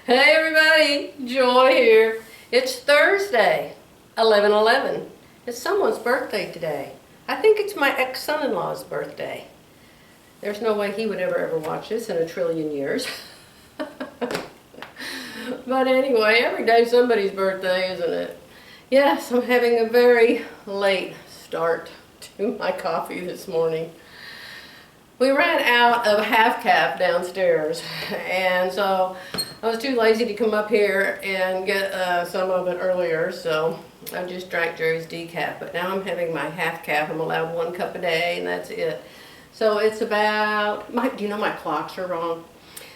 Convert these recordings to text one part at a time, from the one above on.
Hey everybody, Joy here. It's Thursday, 11/11. It's someone's birthday today. I think it's my ex-son-in-law's birthday. There's no way he would ever watch this in a trillion years. But anyway, every day's somebody's birthday, isn't it? Yes, I'm having a very late start to my coffee this morning. We ran out of half-calf downstairs, and so I was too lazy to come up here and get some of it earlier, so I just drank Jerry's decaf. But now I'm having my half-calf. I'm allowed 1 cup a day, and that's it. So it's about, do you know my clocks are wrong?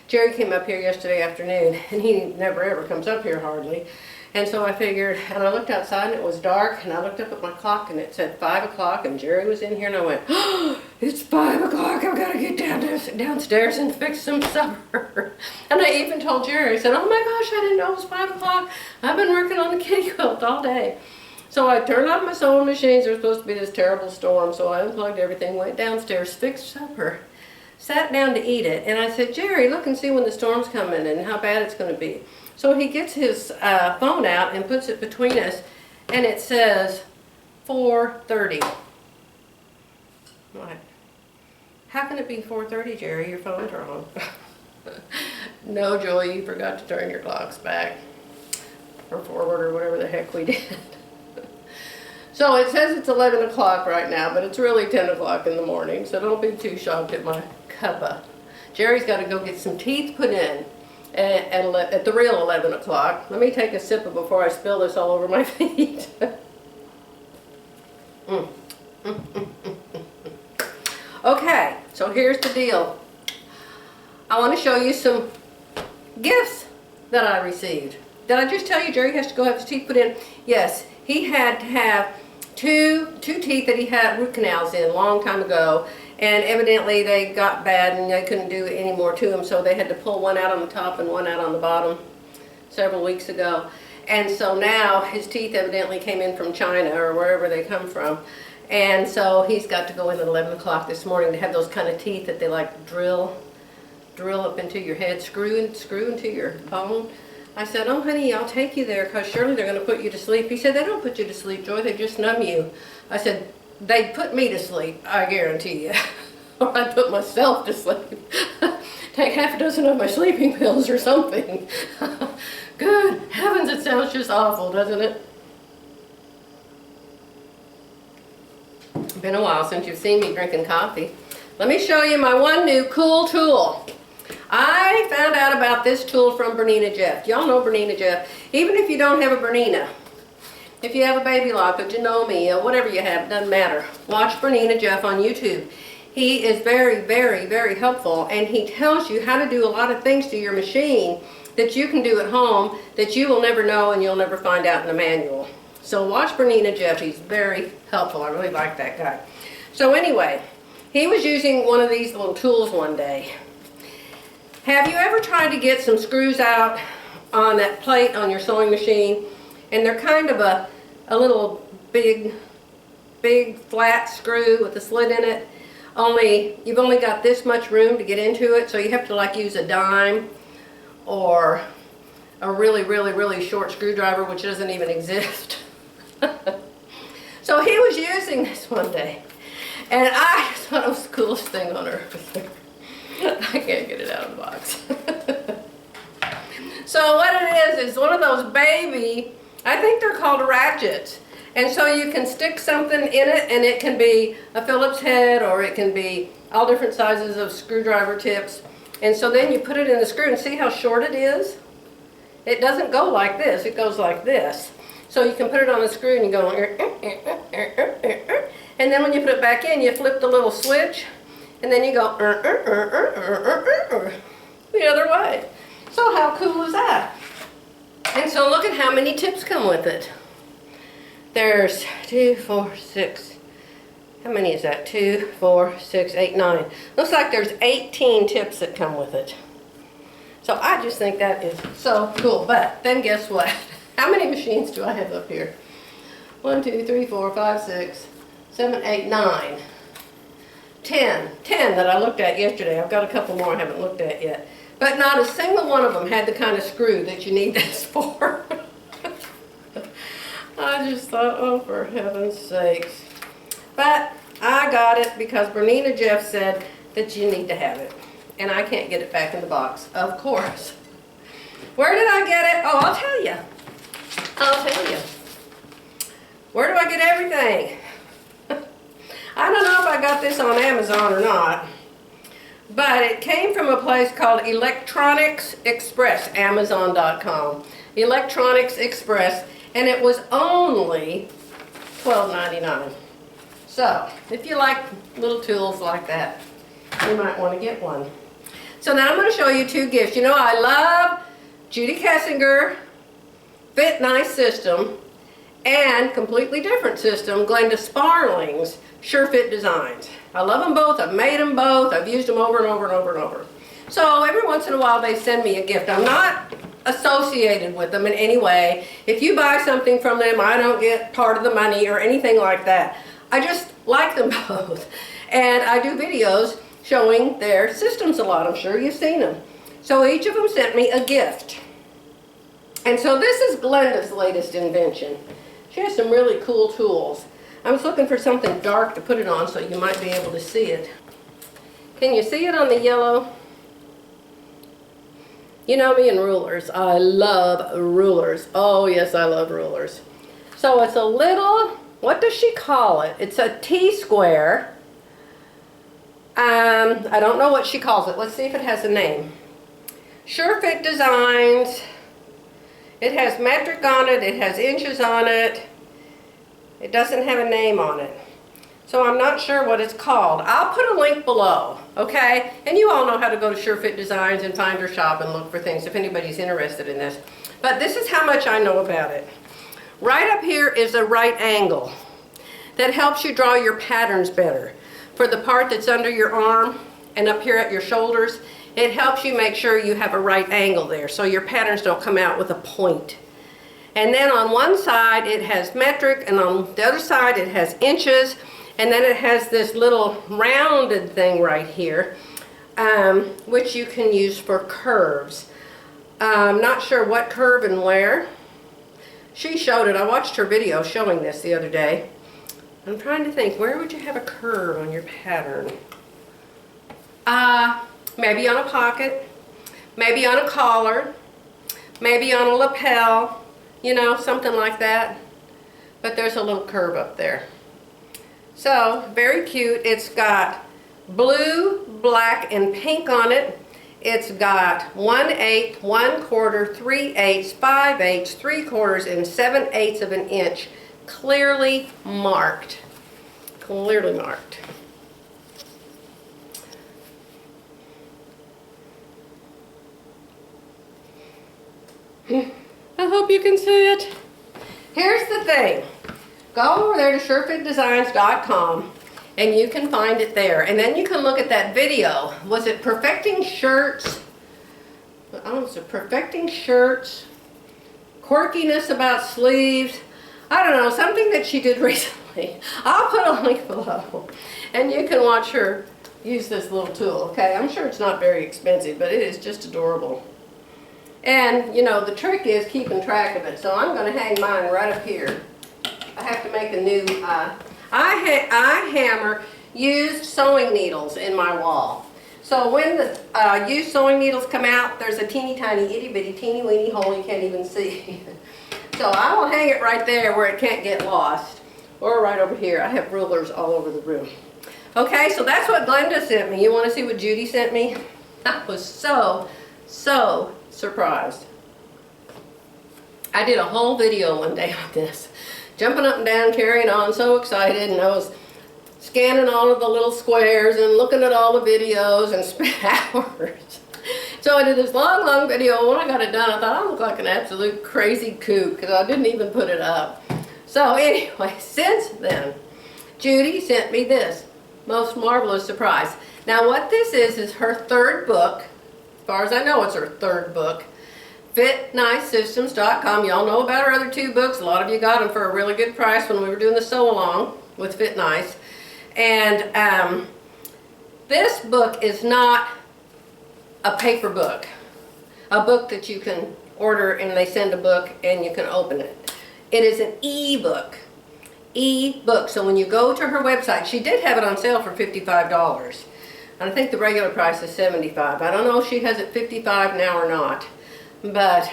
Jerry came up here yesterday afternoon, and he never ever comes up here hardly. And so I figured, and I looked outside and it was dark, and I looked up at my clock and it said 5 o'clock, and Jerry was in here, and I went, oh, it's 5 o'clock, I've got to get downstairs and fix some supper. And I even told Jerry, I said, oh my gosh, I didn't know it was 5 o'clock. I've been working on the kitty quilt all day. So I turned off my sewing machines. There was supposed to be this terrible storm, so I unplugged everything, went downstairs, fixed supper, sat down to eat it, and I said, Jerry, look and see when the storm's coming and how bad it's going to be. So he gets his phone out and puts it between us, and it says 4:30. What? How can it be 4:30, Jerry? Your phone's wrong. No, Joy, you forgot to turn your clocks back or forward or whatever the heck we did. So it says it's 11 o'clock right now, but it's really 10 o'clock in the morning, so don't be too shocked at my cuppa. Jerry's got to go get some teeth put in at the real 11 o'clock. Let me take a sip before I spill this all over my feet. Okay, so here's the deal. I want to show you some gifts that I received. Did I just tell you Jerry has to go have his teeth put in? Yes, he had to have two teeth that he had root canals in a long time ago, and evidently they got bad and they couldn't do any more to them, so they had to pull one out on the top and one out on the bottom several weeks ago. And so now his teeth evidently came in from China or wherever they come from, and so he's got to go in at 11 o'clock this morning to have those kind of teeth that they like drill up into your head, screw into your bone. I said, oh honey, I'll take you there because surely they're going to put you to sleep. He said, they don't put you to sleep, Joy, they just numb you. I said, they'd put me to sleep, I guarantee you. Or I'd put myself to sleep. Take half a dozen of my sleeping pills or something. Good heavens, it sounds just awful, doesn't it? It's been a while since you've seen me drinking coffee. Let me show you my one new cool tool. I found out about this tool from Bernina Jeff. Y'all know Bernina Jeff. Even if you don't have a Bernina, if you have a baby lock, a Janome, whatever you have, doesn't matter. Watch Bernina Jeff on YouTube. He is very, very, very helpful, and he tells you how to do a lot of things to your machine that you can do at home that you will never know and you'll never find out in a manual. So watch Bernina Jeff. He's very helpful. I really like that guy. So anyway, he was using one of these little tools one day. Have you ever tried to get some screws out on that plate on your sewing machine, and they're kind of a little big flat screw with a slit in it, only you've only got this much room to get into it, so you have to like use a dime or a really, really, really short screwdriver, which doesn't even exist. So he was using this one day, and I just thought it was the coolest thing on earth. I can't get it out of the box. So what it is one of those baby, I think they're called ratchets. And so you can stick something in it, and it can be a Phillips head, or it can be all different sizes of screwdriver tips. And so then you put it in the screw and see how short it is? It doesn't go like this, it goes like this. So you can put it on the screw and you go, and then when you put it back in, you flip the little switch, and then you go the other way. So how cool is that? And so look at how many tips come with it. There's 2, 4, 6. How many is that? 2, 4, 6, 8, 9. Looks like there's 18 tips that come with it. So I just think that is so cool. But then guess what? How many machines do I have up here? 1, 2, 3, 4, 5, 6, 7, 8, 9. 10 that I looked at yesterday. I've got a couple more I haven't looked at yet. But not a single one of them had the kind of screw that you need this for. I just thought, oh, for heaven's sakes. But I got it because Bernina Jeff said that you need to have it. And I can't get it back in the box, of course. Where did I get it? Oh, I'll tell you. I'll tell you. Where do I get everything? I don't know if I got this on Amazon or not. But it came from a place called Electronics Express, Amazon.com. Electronics Express, and it was only $12.99. So, if you like little tools like that, you might want to get one. So now I'm going to show you two gifts. You know, I love Judy Kessinger Fit Nice System and completely different system, Glenda Sparling's Sure Fit Designs. I love them both. I've made them both. I've used them over and over and over and over. So every once in a while they send me a gift. I'm not associated with them in any way. If you buy something from them, I don't get part of the money or anything like that. I just like them both. And I do videos showing their systems a lot. I'm sure you've seen them. So each of them sent me a gift. And so this is Glenda's latest invention. She has some really cool tools. I was looking for something dark to put it on so you might be able to see it. Can you see it on the yellow? You know me and rulers. I love rulers. Oh yes, I love rulers. So it's a little, what does she call it? It's a T-square. I don't know what she calls it. Let's see if it has a name. Sure Fit Designs. It has metric on it. It has inches on it. It doesn't have a name on it. So I'm not sure what it's called. I'll put a link below, okay? And you all know how to go to Sure Fit Designs and find her shop and look for things if anybody's interested in this. But this is how much I know about it. Right up here is a right angle that helps you draw your patterns better. For the part that's under your arm and up here at your shoulders, it helps you make sure you have a right angle there so your patterns don't come out with a point. And then on one side it has metric, and on the other side it has inches, and then it has this little rounded thing right here, which you can use for curves. I'm not sure what curve and where. She showed it. I watched her video showing this the other day. I'm trying to think, where would you have a curve on your pattern? Maybe on a pocket, maybe on a collar, maybe on a lapel, you know, something like that. But there's a little curve up there. So, very cute. It's got blue, black, and pink on it. It's got 1/8, 1/4, 3/8, 5/8, 3/4, and 7/8 of an inch. Clearly marked. Clearly marked. I hope you can see it. Here's the thing. Go over there to surefitdesigns.com and you can find it there. And then you can look at that video. Was it Perfecting Shirts? Oh, was it Perfecting Shirts? Quirkiness about sleeves? I don't know, something that she did recently. I'll put a link below. And you can watch her use this little tool, okay? I'm sure it's not very expensive, but it is just adorable. And, you know, the trick is keeping track of it. So I'm going to hang mine right up here. I have to make a new, I hammer used sewing needles in my wall. So when the used sewing needles come out, there's a teeny tiny itty bitty teeny weeny hole you can't even see. So I will hang it right there where it can't get lost. Or right over here. I have rulers all over the room. Okay, so that's what Glenda sent me. You want to see what Judy sent me? I was so surprised. I did a whole video one day on this. Jumping up and down, carrying on, so excited, and I was scanning all of the little squares and looking at all the videos and spent hours. So I did this long video. When I got it done, I thought I looked like an absolute crazy kook because I didn't even put it up. So anyway, since then, Judy sent me this most marvelous surprise. Now what this is her third book. As far as I know, it's her third book. FitNiceSystems.com. Y'all know about her other two books. A lot of you got them for a really good price when we were doing the sew-along with Fit Nice. And this book is not a paper book. A book that you can order and they send a book and you can open it. It is an e-book. E-book. So when you go to her website, she did have it on sale for $55. And I think the regular price is $75. I don't know if she has it $55 now or not. But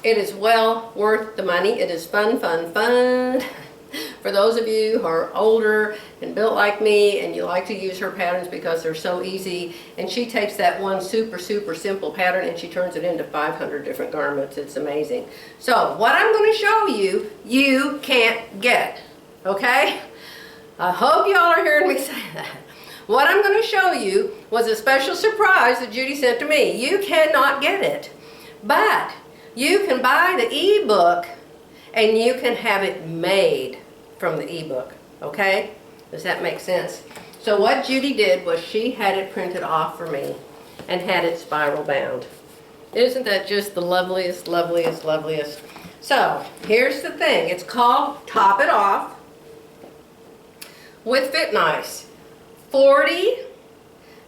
it is well worth the money. It is fun, fun, fun. For those of you who are older and built like me and you like to use her patterns because they're so easy, and she takes that one super simple pattern and she turns it into 500 different garments. It's amazing. So what I'm going to show you, you can't get. Okay? I hope y'all are hearing me say that. What I'm going to show you was a special surprise that Judy sent to me. You cannot get it. But you can buy the ebook and you can have it made from the ebook. Okay? Does that make sense? So what Judy did was she had it printed off for me and had it spiral bound. Isn't that just the loveliest, loveliest, loveliest? So here's the thing. It's called Top It Off with Fit Nice. 40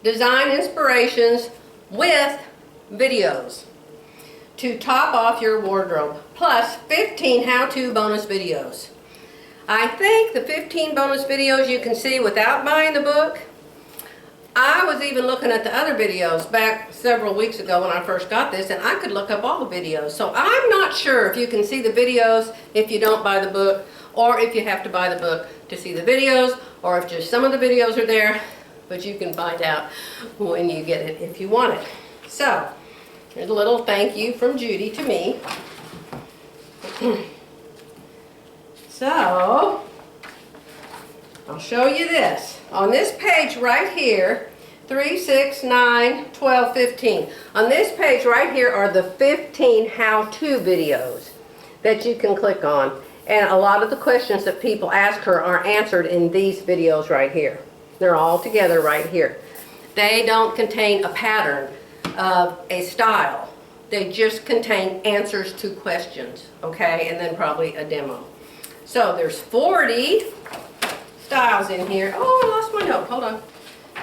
design inspirations with videos to top off your wardrobe, plus 15 how-to bonus videos. I think the 15 bonus videos you can see without buying the book. I was even looking at the other videos back several weeks ago when I first got this, and I could look up all the videos. So I'm not sure if you can see the videos if you don't buy the book, or if you have to buy the book to see the videos, or if just some of the videos are there, but you can find out when you get it if you want it. So here's a little thank you from Judy to me. So I'll show you this. On this page right here, 3, 6, 9, 12, 15. On this page right here are the 15 how-to videos that you can click on. And a lot of the questions that people ask her are answered in these videos right here. They're all together right here. They don't contain a pattern of a style. They just contain answers to questions, okay? And then probably a demo. So there's 40 styles in here. Oh, I lost my note. Hold on.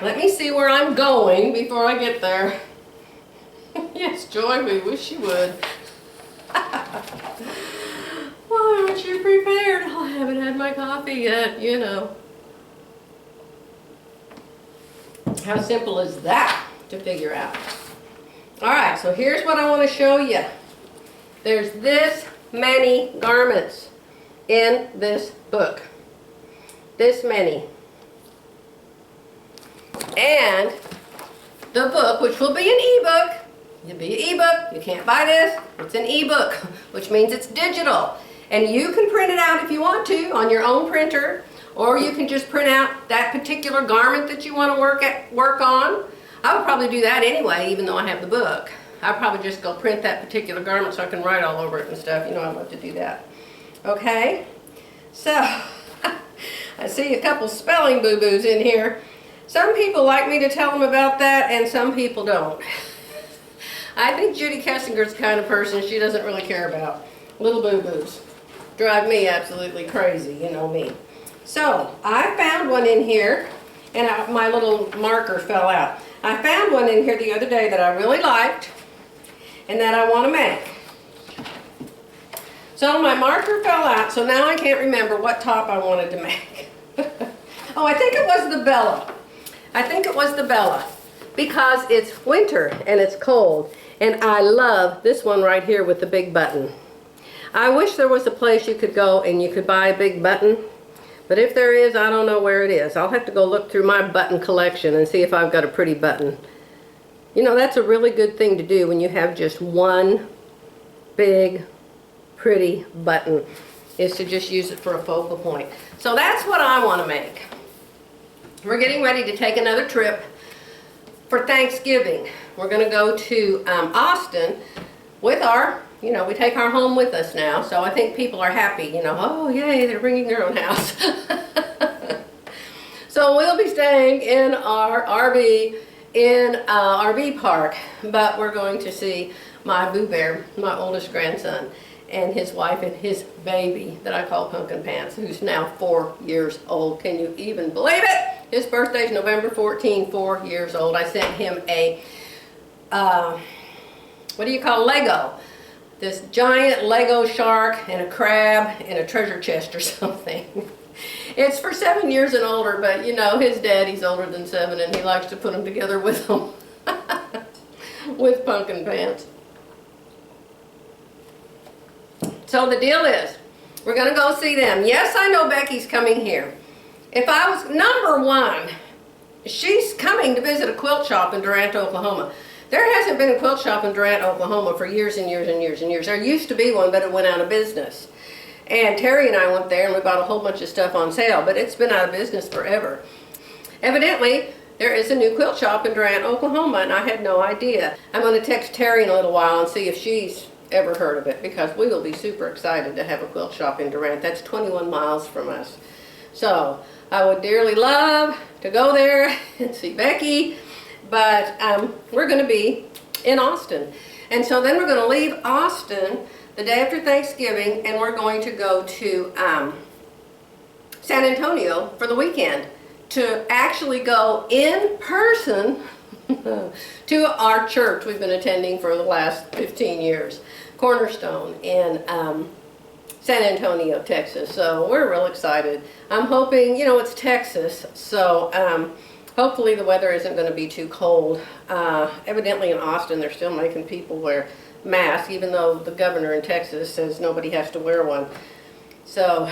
Let me see where I'm going before I get there. Yes, Joy, we wish you would. Why aren't you prepared? Oh, I haven't had my coffee yet, you know. How simple is that to figure out? Alright, so here's what I want to show you. There's this many garments in this book. This many. And the book, which will be an ebook. It'll be an ebook. You can't buy this. It's an ebook, which means it's digital. And you can print it out if you want to on your own printer, or you can just print out that particular garment that you want to work on. I would probably do that anyway, even though I have the book. I'd probably just go print that particular garment so I can write all over it and stuff. You know, I love to do that. Okay? So, I see a couple spelling boo-boos in here. Some people like me to tell them about that, and some people don't. I think Judy Kessinger's the kind of person she doesn't really care about little boo-boos. Drive me absolutely crazy, you know me. So, I found one in here, and my little marker fell out. I found one in here the other day that I really liked, and that I want to make. So my marker fell out, so now I can't remember what top I wanted to make. Oh, I think it was the Bella. I think it was the Bella, because it's winter and it's cold, and I love this one right here with the big button. I wish there was a place you could go and you could buy a big button, but if there is, I don't know where it is. I'll have to go look through my button collection and see if I've got a pretty button. You know, that's a really good thing to do when you have just one big, pretty button, is to just use it for a focal point. So that's what I want to make. We're getting ready to take another trip for Thanksgiving. We're going to go to Austin with our, you know, we take our home with us now, so I think people are happy, you know, oh yay, they're bringing their own house. So we'll be staying in our RV in RV park, but we're going to see my Boo Bear, my oldest grandson, and his wife and his baby that I call Pumpkin Pants, who's now 4 years old. Can you even believe it? His birthday's November 14, 4 years old. I sent him a, what do you call Lego? This giant Lego shark and a crab and a treasure chest or something. It's for 7 years and older, but you know, his daddy's older than 7 and he likes to put them together with them. With pumpkin pants. So the deal is, we're going to go see them. Yes, I know Becky's coming here. If I was, number one, she's coming to visit a quilt shop in Durant, Oklahoma. There hasn't been a quilt shop in Durant, Oklahoma for years and years and years and years. There used to be one, but it went out of business. And Terry and I went there and we bought a whole bunch of stuff on sale, but it's been out of business forever. Evidently, there is a new quilt shop in Durant, Oklahoma, and I had no idea. I'm going to text Terry in a little while and see if she's ever heard of it, because we will be super excited to have a quilt shop in Durant. That's 21 miles from us. So I would dearly love to go there and see Becky, but we're going to be in Austin. And so then we're going to leave Austin the day after Thanksgiving, and we're going to go to San Antonio for the weekend to actually go in person to our church we've been attending for the last 15 years, Cornerstone in San Antonio, Texas. So we're real excited. I'm hoping, you know, it's Texas, so hopefully the weather isn't going to be too cold. Evidently in Austin they're still making people wear masks, even though the governor in Texas says nobody has to wear one. So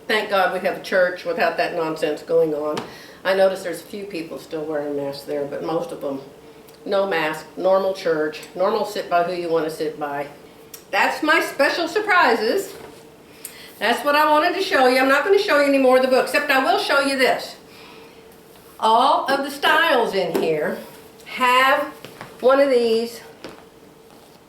thank God we have a church without that nonsense going on. I notice there's a few people still wearing masks there, but most of them, no mask, normal church, normal sit by who you want to sit by. That's my special surprises. That's what I wanted to show you. I'm not going to show you any more of the book, except I will show you this. All of the styles in here have one of these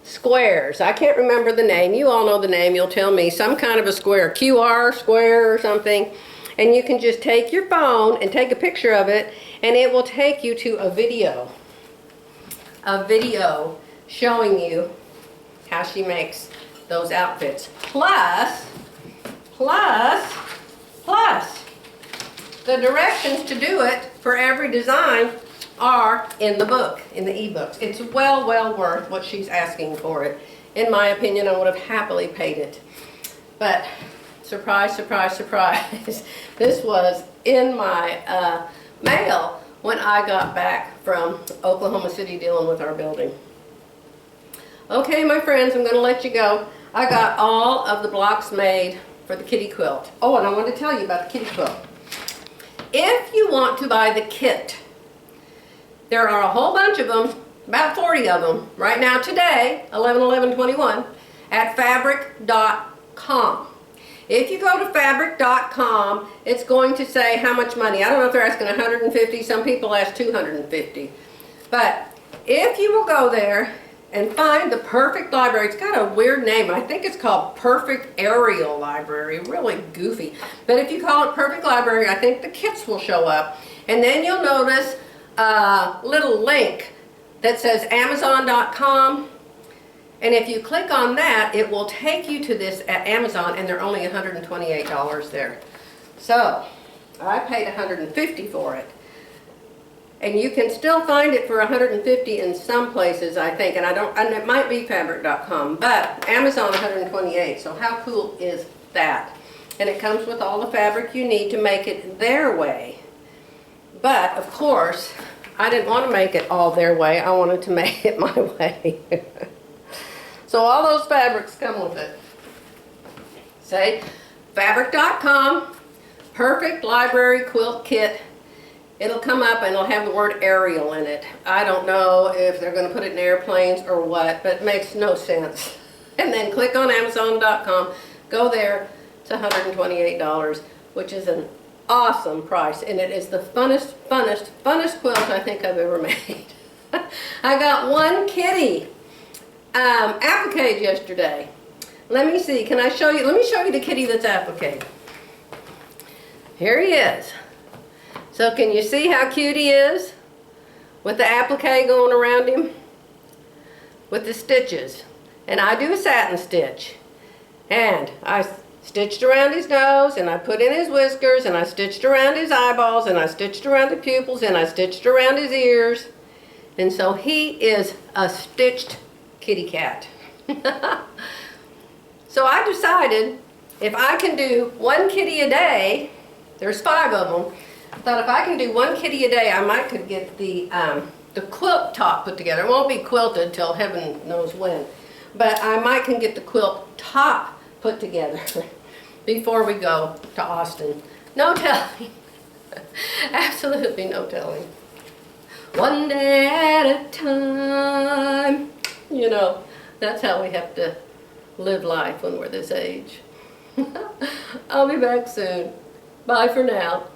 squares. I can't remember the name. You all know the name. You'll tell me. Some kind of a square, QR square or something. And you can just take your phone and take a picture of it, and it will take you to a video showing you how she makes those outfits. Plus, the directions to do it for every design are in the book, in the ebooks. It's well worth what she's asking for it. In my opinion, I would have happily paid it. But surprise, surprise, surprise. This was in my mail when I got back from Oklahoma City dealing with our building. Okay, my friends, I'm going to let you go. I got all of the blocks made for the kitty quilt. Oh, and I want to tell you about the kitty quilt. If you want to buy the kit, there are a whole bunch of them, about 40 of them, right now today, 11/11/21, at fabric.com. If you go to fabric.com, it's going to say how much money. I don't know if they're asking $150. Some people ask $250. But if you will go there and find the Perfect Library, it's got a weird name. I think it's called Perfect Aerial Library. Really goofy. But if you call it Perfect Library, I think the kits will show up. And then you'll notice a little link that says Amazon.com. And if you click on that, it will take you to this at Amazon, and they're only $128 there. So I paid $150 for it. And you can still find it for $150 in some places, I think, and it might be fabric.com, but Amazon $128. So how cool is that? And it comes with all the fabric you need to make it their way. But of course, I didn't want to make it all their way. I wanted to make it my way. So all those fabrics come with it. Say fabric.com, Perfect Library Quilt Kit. It'll come up and it'll have the word Ariel in it. I don't know if they're going to put it in airplanes or what, but it makes no sense. And then click on Amazon.com, go there, it's $128, which is an awesome price. And it is the funnest quilt I think I've ever made. I got one kitty applique yesterday. Let me see, can I show you? Let me show you the kitty that's applique. Here he is. So can you see how cute he is? With the applique going around him? With the stitches. And I do a satin stitch. And I stitched around his nose, and I put in his whiskers, and I stitched around his eyeballs, and I stitched around the pupils, and I stitched around his ears. And so he is a stitched kitty cat. So I decided if I can do one kitty a day, there's 5 of them, I thought if I can do one kitty a day, I might could get the quilt top put together. It won't be quilted till heaven knows when, but I might can get the quilt top put together before we go to Austin. No telling. Absolutely no telling. One day at a time. You know, that's how we have to live life when we're this age. I'll be back soon. Bye for now.